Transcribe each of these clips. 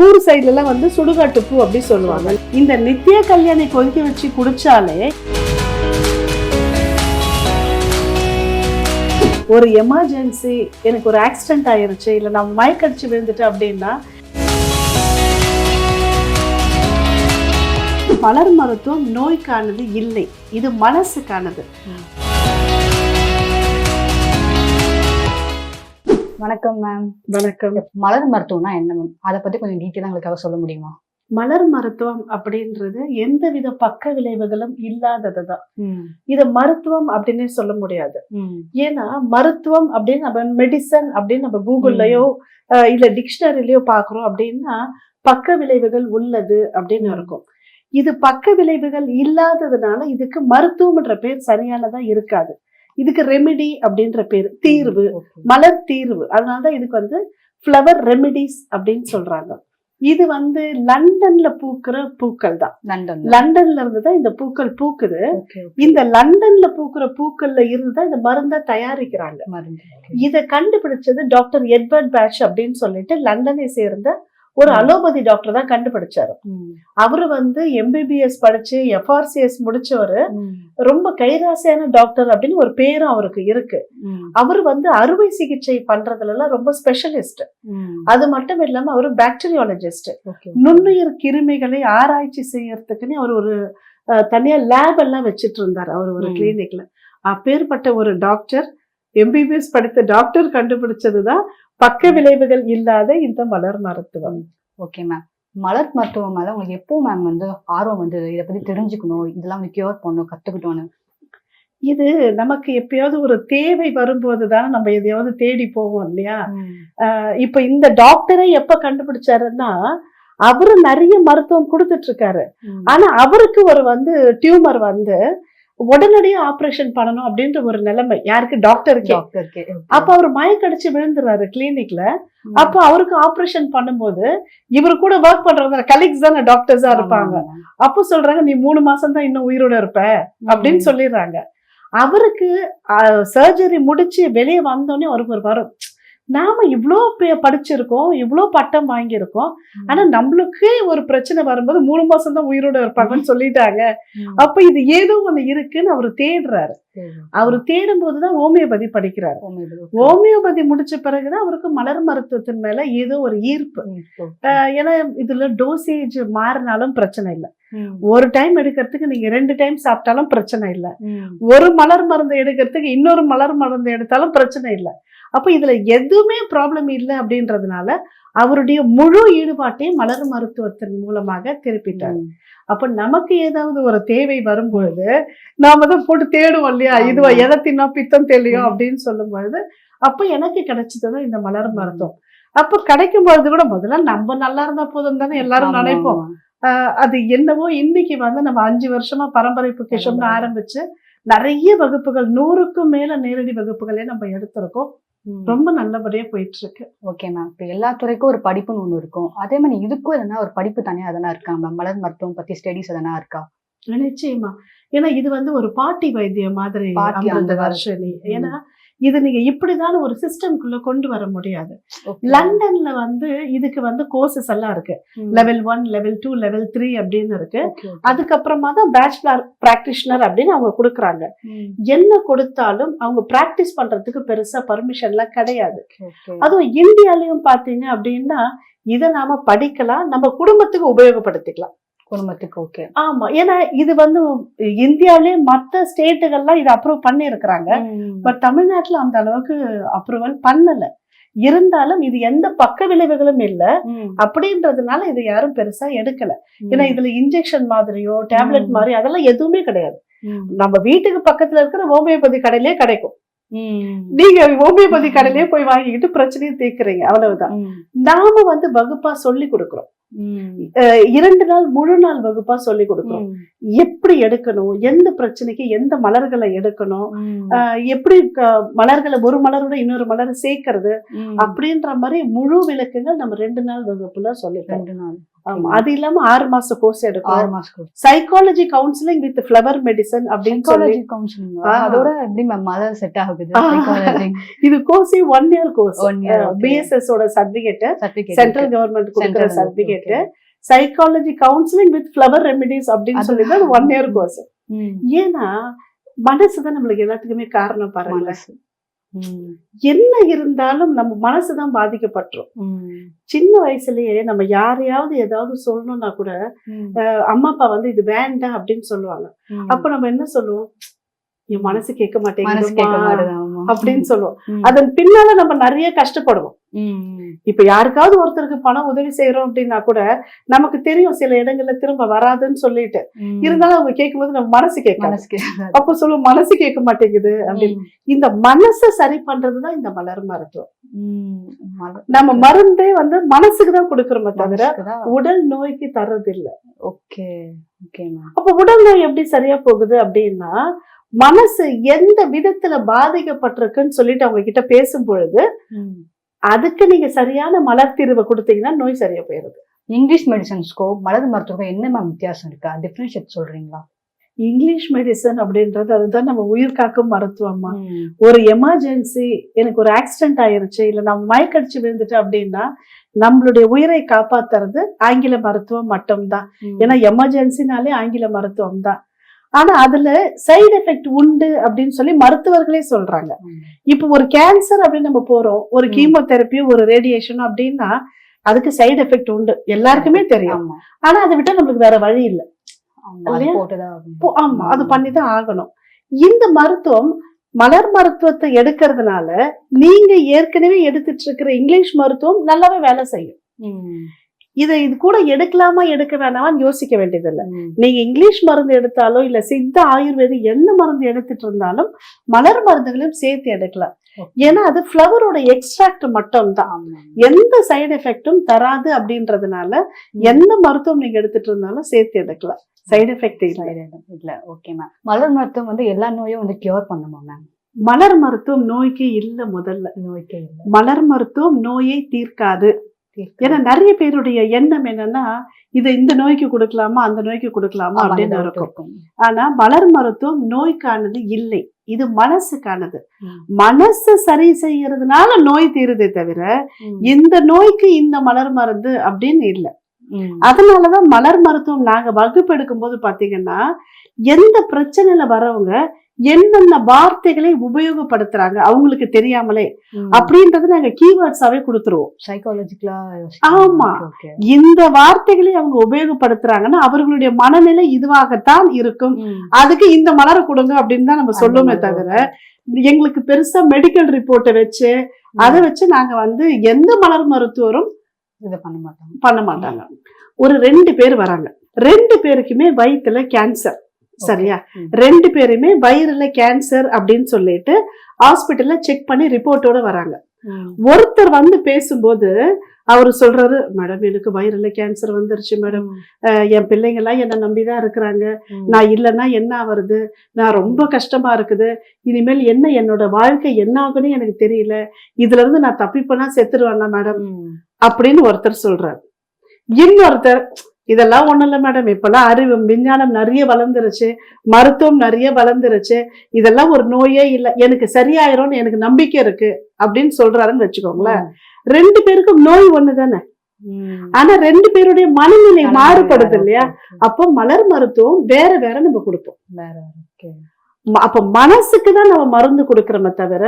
ஊர் சைடுல எல்லாம் வந்து சுடுகாட்டு பூ அப்படி சொல்லுவாங்க. இந்த நித்திய கல்யாணி கொதிக்க வச்சு குடிச்சாலே ஒரு எமர்ஜென்சி, எனக்கு ஒரு ஆக்சிடென்ட் ஆயிருச்சு, இல்ல நான் மயக்கடிச்சு விழுந்துட்டேன் அப்படின்னா மலர் மருத்துவம் நோய்க்கானது இல்லை, இது மனசுக்கானது. வணக்கம் மேம். வணக்கம். மலர் மருத்துவம்னா என்ன மேம்? அதை பத்தி கொஞ்சம் டீட்டெயிலா எங்களுக்காக சொல்ல முடியுமா? மலர் மருத்துவம் அப்படின்றது எந்தவித பக்க விளைவுகளும் இல்லாததுதான். இத மருத்துவம் அப்படின்னே சொல்ல முடியாது. ஏன்னா மருத்துவம் அப்படின்னு நம்ம மெடிசன் அப்படின்னு நம்ம கூகுள்லயோ இல்ல டிக்ஷனரிலயோ பாக்குறோம் அப்படின்னா பக்க விளைவுகள் உள்ளது அப்படின்னு இருக்கும். இது பக்க விளைவுகள் இல்லாததுனால இதுக்கு மருத்துவம்ன்ற பேர் சரியானதா இருக்காது. இதுக்கு ரெமிடி அப்படின்ற பேர், தீர்வு, மலர் தீர்வு. அதனாலதான் இதுக்கு வந்து ஃப்ளவர் ரெமிடிஸ் அப்படின்னு சொல்றாங்க. இது வந்து லண்டன்ல பூக்குற பூக்கள் தான். லண்டன்ல இருந்துதான் இந்த பூக்கள் பூக்குது. இந்த லண்டன்ல பூக்குற பூக்கள்ல இருந்துதான் இந்த மருந்தை தயாரிக்கிறாங்க. இதை கண்டுபிடிச்சது டாக்டர் எட்வர்ட் பேட்ச் அப்படின்னு சொல்லிட்டு லண்டனை சேர்ந்த ஒரு அலோபதி டாக்டர் தான் கண்டுபிடிச்சாரு. அவரு வந்து MBBS படிச்சு FRCS முடிச்சவரு, ரொம்ப கைராசியான டாக்டர் அப்படின்னு ஒரு பேரும் அவருக்கு இருக்கு. அவரு வந்து அறுவை சிகிச்சை பண்றதுல எல்லாம் ரொம்ப ஸ்பெஷலிஸ்ட். அது மட்டும் இல்லாம அவரு பாக்டீரியாலஜிஸ்ட். நுண்ணுயிர் கிருமிகளை ஆராய்ச்சி செய்யறதுக்குன்னு அவர் ஒரு தனியா லேப் எல்லாம் வச்சிட்டு இருந்தாரு அவர் ஒரு கிளினிக்ல. அப்பேற்பட்ட ஒரு டாக்டர், MBBS படித்த டாக்டர் கண்டுபிடிச்சதுதான் பக்க விளைவுகள் இல்லாத இந்த மலர் மருத்துவம். Okay ma'am. மலர் மருத்துவம் மேல உங்களுக்கு எப்போ மேம் வந்து ஆர்வம் வந்து இதை பத்தி தெரிஞ்சுக்கணும், இதெல்லாம் வந்து கியூர் பண்ணணும், கத்துக்கிட்டோன்னு? இது நமக்கு எப்பயாவது ஒரு தேவை வரும்போது தானே நம்ம எதையாவது தேடி போவோம் இல்லையா? இப்ப இந்த டாக்டரை எப்ப கண்டுபிடிச்சாருன்னா அவரு நிறைய மருத்துவம் கொடுத்துட்டு இருக்காரு. ஆனா அவருக்கு ஒரு வந்து டியூமர் வந்து உடனடியா ஆபரேஷன் பண்ணணும் அப்படின்ற ஒரு நிலைமை. யாருக்கு? டாக்டருக்கு. அப்ப அவர் மயக்கடிச்சு விழுந்துறாரு கிளினிக்ல. அப்ப அவருக்கு ஆபரேஷன் பண்ணும்போது இவரு கூட ஒர்க் பண்றவங்க கலீக்ஸ் தானே டாக்டர்ஸா இருப்பாங்க. அப்ப சொல்றாங்க, நீ 3 மாசம் தான் இன்னும் உயிரோட இருப்ப அப்படின்னு சொல்லிடுறாங்க. அவருக்கு சர்ஜரி முடிச்சு வெளியே வந்தோடனே அவருக்கு ஒரு வரும், நாம இவ்வளோ படிச்சிருக்கோம், இவ்வளோ பட்டம் வாங்கியிருக்கோம், ஆனா நம்மளுக்கே ஒரு பிரச்சனை வரும்போது 3 மாசம் தான் உயிரோட இருப்பாங்கன்னு சொல்லிட்டாங்க. அப்ப இது ஏதோ ஒண்ணு இருக்குன்னு அவரு தேடுறாரு. அவரு தேடும் போதுதான் ஹோமியோபதி படிக்கிறாரு. ஹோமியோபதி முடிச்ச பிறகுதான் அவருக்கு மலர் மருத்துவத்தின் மேல ஏதோ ஒரு ஈர்ப்பு. ஏன்னா இதுல டோசேஜ் மாறினாலும் பிரச்சனை இல்லை. ஒரு டைம் எடுக்கிறதுக்கு நீங்க 2 டைம் சாப்பிட்டாலும் பிரச்சனை இல்லை. ஒரு மலர் மருந்து எடுக்கிறதுக்கு இன்னொரு மலர் மருந்து எடுத்தாலும் பிரச்சனை இல்லை. அப்ப இதுல எதுவுமே ப்ராப்ளம் இல்லை அப்படின்றதுனால அவருடைய முழு ஈடுபாட்டையும் மலர் மருத்துவத்தின் மூலமாக திருப்பிட்டாரு. அப்ப நமக்கு ஏதாவது ஒரு தேவை வரும்பொழுது நாம தான் போட்டு தேடுவோம் இல்லையா, இதுவா எதை தின்னா பித்தம் தெளியும் அப்படின்னு சொல்லும் பொழுது அப்ப எனக்கு கிடைச்சதுதான் இந்த மலர் மருத்துவம். அப்ப கிடைக்கும் பொழுது கூட முதல்ல நம்ம நல்லா இருந்தா போதும் தானே எல்லாரும் நினைப்போம். அது என்னவோ இன்னைக்கு வந்து நம்ம 5 வருஷமா பரம்பரை பொக்கிஷம்னு ஆரம்பிச்சு நிறைய வகுப்புகள், 100க்கும் மேல நேரடி வகுப்புகளே நம்ம எடுத்திருக்கோம். ரொம்ப நல்லபடியா போயிட்டு இருக்கு. Okay ma'am. இப்ப எல்லா துறைக்கும் ஒரு படிப்புன்னு ஒண்ணு இருக்கும், அதே மாதிரி இதுக்கும் எதனா ஒரு படிப்பு தனியா எதனா இருக்கா மேம்? மலர் மருத்துவம் பத்தி ஸ்டடிஸ் எதனா இருக்கா? நிச்சயமா. ஏன்னா இது வந்து ஒரு பாட்டி வைத்தியம் மாதிரி வருஷம். ஏன்னா இது நீங்க இப்படிதான் ஒரு சிஸ்டம்குள்ள கொண்டு வர முடியாது. லண்டன்ல வந்து இதுக்கு வந்து கோர்சஸ் எல்லாம் இருக்கு. லெவல் 1, லெவல் 2, லெவல் 3 அப்படின்னு இருக்கு. அதுக்கப்புறமா தான் பேச்சுலர் பிராக்டிஷனர் அப்படின்னு அவங்க கொடுக்குறாங்க. என்ன கொடுத்தாலும் அவங்க பிராக்டிஸ் பண்றதுக்கு பெருசா பர்மிஷன் எல்லாம் கிடையாது. அதுவும் இந்தியாலயும் பாத்தீங்க அப்படின்னா இதை நாம படிக்கலாம், நம்ம குடும்பத்துக்கு உபயோகப்படுத்திக்கலாம். குடும்பத்துக்கு ஓகே. ஆமா. ஏன்னா இது வந்து இந்தியாவிலேயே மற்ற ஸ்டேட்டுகள்லாம் இதை அப்ரூவ் பண்ணி இருக்கிறாங்க. பட் தமிழ்நாட்டுல அந்த அளவுக்கு அப்ரூவல் பண்ணல. இருந்தாலும் இது எந்த பக்க விளைவுகளும் இல்லை அப்படின்றதுனால இது யாரும் பெருசா எடுக்கல. ஏன்னா இதுல இன்ஜெக்ஷன் மாதிரியோ டேப்லெட் மாதிரி அதெல்லாம் எதுவுமே கிடையாது. நம்ம வீட்டுக்கு பக்கத்துல இருக்கிற ஹோமியோபதி கடையிலேயே கிடைக்கும். நீங்க ஹோமியோபதி கடையிலேயே போய் வாங்கிக்கிட்டு பிரச்சனையை தீர்க்கிறீங்க, அவ்வளவுதான். நாம வந்து வகுப்பா சொல்லி கொடுக்கிறோம். 2 நாள் முழு நாள் வகுப்பா சொல்லி கொடுக்கிறோம். எப்படி எடுக்கணும், எந்த பிரச்சனைக்கு எந்த மலர்களை எடுக்கணும், எப்படி மலர்களை ஒரு மலரோட இன்னொரு மலரை சேர்க்கறது அப்படின்ற மாதிரி முழு விளக்கங்கள் நம்ம 2 நாள் வகுப்புல சொல்லி. 2 நாள். ஆமா, அது இல்லாம 6 மாச கோர்ஸ் 6 எடுக்கும். மாசம் course. Psychology counselling with flower medicine அப்படின்னு சொல்லி சைக்காலஜி கவுன்சிலிங் அதோட எப்படி மேம் மலர் செட் ஆகுது? சைக்காலஜி இது கோர்ஸே 1 இயர் கோர்ஸ். 1 இயர் பிஎஸ்எஸ் ஓட சர்டிபிகேட், சர்டிபிகேட் சென்ட்ரல் கவர்மெண்ட் கொடுக்கிற certificate, psychology counselling with flower remedies அப்படின்னு சொல்லி தான் 1 இயர் கோர்ஸ். ஏன்னா மனசுதான் நம்மளுக்கு எல்லாத்துக்குமே காரணம் பாருங்க. என்ன இருந்தாலும் நம்ம மனசுதான் பாதிக்கப்பட்டுரும். சின்ன வயசுலயே நம்ம யாரையாவது ஏதாவது சொல்லணும்னா கூட அம்மா அப்பா வந்து இது வேண்டாம் அப்படின்னு சொல்லுவாங்க. அப்ப நம்ம என்ன சொல்லுவோம், என் மனசு கேட்க மாட்டேங்குது அப்படின்னு சொல்லுவோம். அதன் பின்னால நம்ம நிறைய கஷ்டப்படுவோம். இப்ப யாருக்காவது ஒருத்தருக்கு பணம் உதவி செய்யறோம் அப்படின்னா கூட நமக்கு தெரியும் சில இடங்கள்ல திரும்ப வராதுன்னு சொல்லிட்டு, இருந்தாலும் அவங்க கேட்கும் போது நம்ம மனசு கேட்க, அப்ப சொல்லுவோம் மனசு கேட்க மாட்டேங்குது அப்படின்னு. இந்த மனசை சரி பண்றதுதான் இந்த மலர் மருத்துவம். நம்ம மருந்தே வந்து மனசுக்குதான் கொடுக்கறோமே தவிர உடல் நோய்க்கு தர்றது இல்ல. அப்ப உடல் நோய் எப்படி சரியா போகுது அப்படின்னா, மனசு எந்த விதத்துல பாதிக்கப்பட்டிருக்குன்னு சொல்லிட்டு அவங்க கிட்ட பேசும் பொழுது அதுக்கு நீங்க சரியான மலர் தீர்வை கொடுத்தீங்கன்னா நோய் சரியா போயிருது. இங்கிலீஷ் மெடிசன்ஸ்க்கும் மலர் மருத்துவம் என்ன மேம் வித்தியாசம் இருக்கா? டிஃபரன்ஷியேட் சொல்றீங்களா? இங்கிலீஷ் மெடிசன் அப்படின்றது அதுதான் நம்ம உயிர் காக்கும் மருத்துவமா. ஒரு எமர்ஜென்சி, எனக்கு ஒரு ஆக்சிடென்ட் ஆயிருச்சு, இல்ல நம்ம மயக்கடிச்சு விழுந்துட்டு அப்படின்னா நம்மளுடைய உயிரை காப்பாத்துறது ஆங்கில மருத்துவம் மட்டும்தான். ஏன்னா எமர்ஜென்சினாலே ஆங்கில மருத்துவம் தான். ஆனா அதுல சைடு எஃபெக்ட் உண்டு அப்படின்னு சொல்லி மருத்துவர்களே சொல்றாங்க. இப்ப ஒரு கேன்சர் அப்படின்னு நம்ம போறோம், ஒரு கீமோதெரப்பியோ ஒரு ரேடியேஷனோ அப்படின்னா அதுக்கு சைடு எஃபெக்ட் உண்டு, எல்லாருக்குமே தெரியும். ஆனா அதை விட்டா நம்மளுக்கு வேற வழி இல்லை. ஆமா, அது பண்ணிதான் ஆகணும். இந்த மருத்துவம் மலர் மருத்துவத்தை எடுக்கிறதுனால நீங்க ஏற்கனவே எடுத்துட்டு இருக்கிற இங்கிலீஷ் மருத்துவம் நல்லாவே வேலை செய்யும். இது கூட எடுக்கலாமா எடுக்க வேணாமான்னு யோசிக்க வேண்டியது இல்லை. நீங்க இங்கிலீஷ் மருந்து எடுத்தாலோ இல்ல சித்த ஆயுர்வேதம் எந்த மருந்து எடுத்துட்டு இருந்தாலும் மலர் மருந்துகளையும் சேர்த்து எடுக்கலாம். ஏன்னா அது ஃபிளவரோட எக்ஸ்ட்ராக்ட் மட்டும் தான், எந்த சைடு எஃபெக்டும் தராது. அப்படின்றதுனால எந்த மருத்துவம் நீங்க எடுத்துட்டு இருந்தாலும் சேர்த்து எடுக்கலாம், சைடு எஃபெக்ட் இல்ல. Okay ma'am. மலர் மருத்துவம் வந்து எல்லா நோயும் வந்து கியூர் பண்ணுமா மேம்? மலர் மருத்துவம் நோய்க்கு இல்ல, முதல்ல நோய்க்கு இல்ல. மலர் மருத்துவம் நோயை தீர்க்காது. ஏன்னா நிறைய பேருடைய எண்ணம் என்னன்னா, இது இந்த நோய்க்கு கொடுக்கலாமா அந்த நோய்க்கு கொடுக்கலாமா அப்படின்னு இருக்கும். ஆனா மலர் மருத்துவம் நோய்க்கானது இல்லை, இது மனசுக்கானது. மனசு சரி செய்யறதுனால நோய் தீருதே தவிர இந்த நோய்க்கு இந்த மலர் மருந்து அப்படின்னு இல்லை. அதனாலதான் மலர் மருத்துவம் நாங்க வகுப்பு எடுக்கும் போது பாத்தீங்கன்னா எந்த பிரச்சனையில வரவங்க என்னென்ன வார்த்தைகளை உபயோகப்படுத்துறாங்க அவங்களுக்கு தெரியாமலே அப்படின்றது நாங்க கீவேர்ட்ஸாவே கொடுத்துருவோம். சைக்காலஜிக்கலா ஆமா, இந்த வார்த்தைகளை அவங்க உபயோகப்படுத்துறாங்கன்னா அவர்களுடைய மனநிலை இதுவாகத்தான் இருக்கும், அதுக்கு இந்த மலரை கொடுங்க அப்படின்னு தான் நம்ம சொல்லுவோமே தவிர எங்களுக்கு பெருசா மெடிக்கல் ரிப்போர்ட்டை வச்சு அதை வச்சு நாங்க வந்து எந்த மலர் மருத்துவரும் இதை பண்ண மாட்டாங்க. ஒரு 2 பேர் வராங்க, 2 பேருக்குமே வயிற்றுல கேன்சர். சரியா, 2 பேருமே வயிறுல கேன்சர் அப்படின்னு சொல்லிட்டு ஹாஸ்பிட்டல்ல செக் பண்ணி ரிப்போர்ட்டோட வராங்க. ஒருத்தர் வந்து பேசும்போது அவரு சொல்றாரு, மேடம் எனக்கு வயிறுல கேன்சர் வந்துருச்சு மேடம், என் பிள்ளைங்க எல்லாம் என்ன நம்பிதான் இருக்கிறாங்க, நான் இல்லைன்னா என்ன வருது, நான் ரொம்ப கஷ்டமா இருக்குது, இனிமேல் என்ன என்னோட வாழ்க்கை என்ன ஆகுன்னு எனக்கு தெரியல, இதுல இருந்து நான் தப்பிப்பேனா செத்துருவேன்னா மேடம் அப்படின்னு ஒருத்தர் சொல்றாரு. இன்னொருத்தர், இதெல்லாம் ஒண்ணும் இல்ல மேடம், இப்பெல்லாம் அறிவு விஞ்ஞானம் நிறைய வளர்ந்துருச்சு, மருத்துவம் நிறைய வளர்ந்துருச்சு, இதெல்லாம் ஒரு நோயே இல்ல, எனக்கு சரியாயிரும்னு எனக்கு நம்பிக்கை இருக்கு அப்படின்னு சொல்றாருன்னு வச்சுக்கோங்களேன். 2 பேருக்கும் நோய் ஒண்ணுதானே, ஆனா 2 பேருடைய மனநிலை மாறுபடுது இல்லையா? அப்போ மலர் மருத்துவம் வேற வேற நம்ம கொடுப்போம். அப்ப மனசுக்குதான் நம்ம மருந்து கொடுக்கறோமே தவிர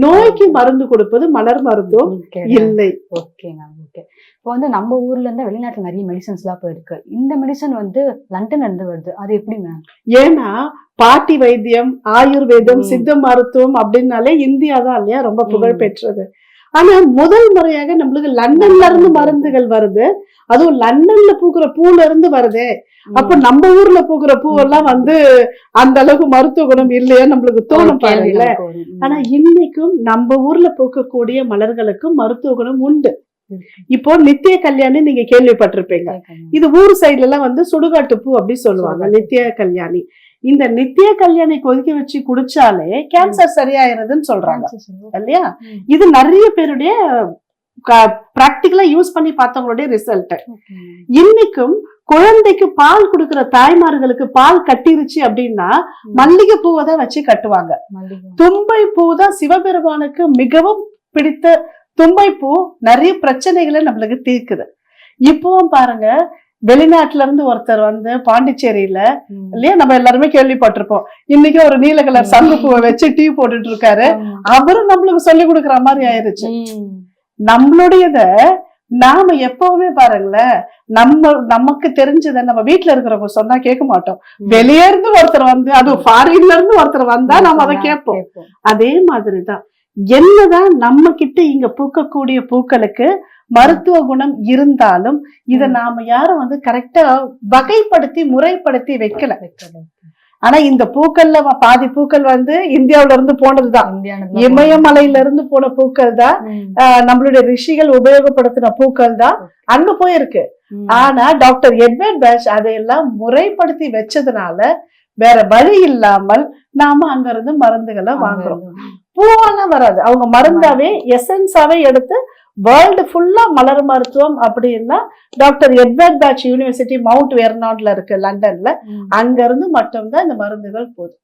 நோய்க்கு மருந்து கொடுப்பது மலர் மருத்துவம் இல்லை. Okay ma'am. ஓகே, இப்போ வந்து நம்ம ஊர்ல இருந்து வெளிநாட்டுல நிறைய மெடிசன்ஸ் எல்லாம் போயிருக்கு, இந்த மெடிசன் வந்து லண்டன்ல இருந்து வருது, அது எப்படி மேம்? ஏன்னா பாட்டி வைத்தியம், ஆயுர்வேதம், சித்த மருத்துவம் அப்படின்னாலே இந்தியா தான் இல்லையா ரொம்ப புகழ் பெற்றது. ஆனா முதல் முறையாக நம்மளுக்கு லண்டன்ல இருந்து மருந்துகள் வருது, அதுவும் லண்டன்ல பூக்குற பூல இருந்து வருதே. அப்ப நம்ம ஊர்ல பூக்குற பூவெல்லாம் வந்து அந்த அளவுக்கு மருத்துவ குணம் இல்லையா நம்மளுக்கு தோணும் பாருங்கள. ஆனா இன்னைக்கும் நம்ம ஊர்ல பூக்கக்கூடிய மலர்களுக்கும் மருத்துவ குணம் உண்டு. இப்போ நித்திய கல்யாணி நீங்க கேள்விப்பட்டிருப்பீங்க, இது ஊர் சைட்ல எல்லாம் வந்து சுடுகாட்டு பூ அப்படி சொல்லுவாங்க நித்திய கல்யாணி. இந்த நித்திய கல்யாணி கொதிக்க வச்சு குடிச்சாலே கேன்சர் சரியாயிருதுன்னு சொல்றாங்க இல்லையா? இது நிறைய பேருடைய பிராக்டிகலா யூஸ் பண்ணி பார்த்தவங்களுடைய ரிசல்ட். இன்னைக்கும் குழந்தைக்கு பால் கொடுக்கிற தாய்மார்களுக்கு பால் கட்டிருச்சு அப்படின்னா மல்லிகை பூவை தான் வச்சு கட்டுவாங்க. தும்பை பூ தான் சிவபெருமானுக்கு மிகவும் பிடித்த தும்பை பூ. நிறைய பிரச்சனைகளை நம்மளுக்கு தீர்க்குது. இப்பவும் பாருங்க, வெளிநாட்டுல இருந்து ஒருத்தர் வந்து பாண்டிச்சேரியில இல்லையா, நம்ம எல்லாருமே கேள்விப்பட்டிருப்போம், இன்னைக்கு ஒரு நீல கலர் சங்கு பூவை வச்சு டீ போட்டுட்டு இருக்காரு. அவரும் நம்மளுக்கு சொல்லி கொடுக்குற மாதிரி ஆயிருச்சு. நம்மளுடையத நாம எப்பவுமே பாருங்களேன், நமக்கு தெரிஞ்சதை நம்ம வீட்டுல இருக்கிறவங்க சொன்னா கேட்க மாட்டோம். வெளியே இருந்து ஒருத்தர் வந்து, அது ஃபாரின்ல இருந்து ஒருத்தர் வந்தா நம்ம அதை கேட்போம். அதே மாதிரிதான் என்னதான் நம்ம கிட்ட இங்க பூக்கக்கூடிய பூக்களுக்கு மருத்துவ குணம் இருந்தாலும் இத நாம யாரும் வந்து கரெக்டா வகைப்படுத்தி முறைப்படுத்தி வைக்கல. ஆனா இந்த பூக்கள்ல பாதி பூக்கள் வந்து இந்தியாவில இருந்து போனதுதான், இமயமலையில இருந்து போன பூக்கள் தான், நம்மளுடைய ரிஷிகள் உபயோகப்படுத்தின பூக்கள் தான் அங்க போயிருக்கு. ஆனா டாக்டர் எட்வர்ட் பேட்ச் அதையெல்லாம் முறைப்படுத்தி வச்சதுனால வேற வழி இல்லாமல் நாம அங்க இருந்து மருந்துகளை வாங்குறோம். பூவெல்லாம் வராது, அவங்க மருந்தாவே எசன்ஸாவே எடுத்து வேர்ல்டு ஃபுல்லா மலர் மருத்துவம் அப்படின்னா doctor Edward Bach university Mount வெர்னான்ல இருக்கு லண்டன்ல, அங்க இருந்து மட்டும்தான் இந்த மருந்துகள் போகுது.